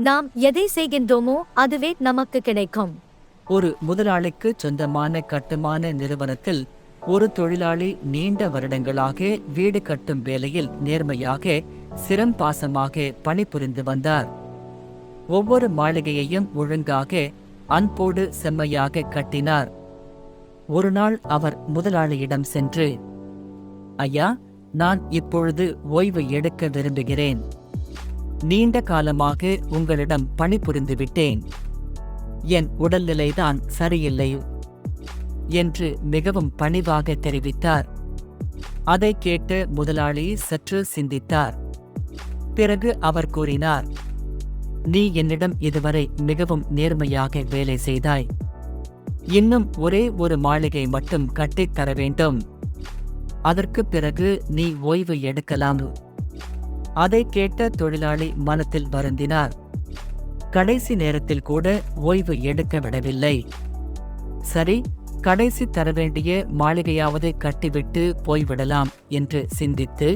நாம் எதை செய்கின்றோமோ அதுவே நமக்கு கிடைக்கும். ஒரு முதலாளிக்கு சொந்தமான கட்டுமான நிறுவனத்தில் ஒரு தொழிலாளி நீண்ட வருடங்களாக வீடு கட்டும் வேலையில் நேர்மையாக சிரம்பாசமாக பணிபுரிந்து வந்தார். ஒவ்வொரு மாளிகையையும் ஒழுங்காக அன்போடு செம்மையாக கட்டினார். ஒரு நாள் அவர் முதலாளியிடம் சென்று, ஐயா, நான் இப்பொழுது ஓய்வு எடுக்க விரும்புகிறேன். நீண்ட காலமாக உங்களிடம் பணிபுரிந்து விட்டேன். என் உடல்நிலைதான் சரியில்லை என்று மிகவும் பணிவாக தெரிவித்தார். அதை கேட்டு முதலாளி சற்று சிந்தித்தார். பிறகு அவர் கூறினார், நீ என்னிடம் இதுவரை மிகவும் நேர்மையாக வேலை செய்தாய். இன்னும் ஒரே ஒரு மாளிகை மட்டும் கட்டித் தர வேண்டும். அதற்கு பிறகு நீ ஓய்வு எடுக்கலாம். அதை கேட்ட தொழிலாளி மனத்தில் வருந்தினார். கடைசி நேரத்தில் கூட ஓய்வு எடுக்க விடவில்லை. சரி, கடைசி தரவேண்டிய மாளிகையாவது கட்டிவிட்டு போய்விடலாம் என்று சிந்தித்து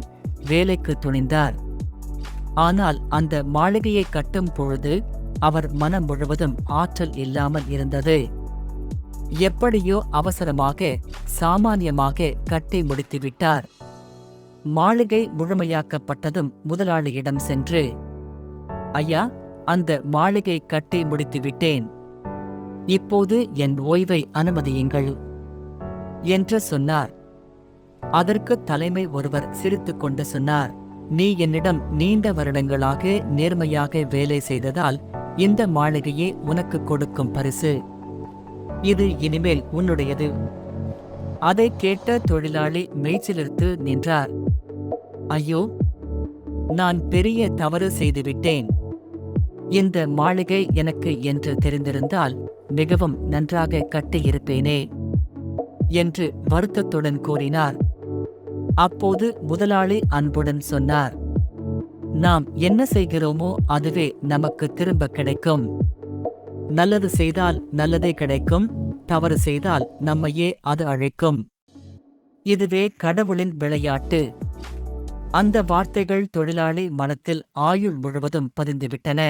வேலைக்கு துணிந்தார். ஆனால் அந்த மாளிகையை கட்டும் பொழுது அவர் மனம் முழுவதும் ஆற்றல் இல்லாமல் இருந்தது. எப்படியோ அவசரமாக சாமானியமாக கட்டி முடித்துவிட்டார். மாளிகை முழுமையாக்கப்பட்டதும் முதலாளியிடம் சென்று, ஐயா, அந்த மாளிகை கட்டி முடித்துவிட்டேன். இப்போது என் ஓய்வை அனுமதியுங்கள் என்று சொன்னார். அதற்கு தலைமை ஒருவர் சிரித்துக்கொண்டு சொன்னார், நீ என்னிடம் நீண்ட வருடங்களாக நேர்மையாக வேலை செய்ததால் இந்த மாளிகையே உனக்கு கொடுக்கும் பரிசு. இது இனிமேல் உன்னுடையது. அதை கேட்ட தொழிலாளி மெய்சிலிர்த்து நின்றார். ஐயோ, நான் பெரிய தவறு செய்துவிட்டேன். இந்த மாளிகை எனக்கு என்று தெரிந்திருந்தால் மிகவும் நன்றாக கட்டியிருப்பேனே என்று வருத்தத்துடன் கூறினார். அப்போது முதலாளி அன்புடன் சொன்னார், நாம் என்ன செய்கிறோமோ அதுவே நமக்கு திரும்ப கிடைக்கும். நல்லது செய்தால் நல்லதே கிடைக்கும், தவறு செய்தால் நம்மையே அது அழைக்கும். இதுவே கடவுளின் விளையாட்டு. அந்த வார்த்தைகள் தொழிலாளி மனத்தில் ஆயுள் முழுவதும் பதிந்துவிட்டன.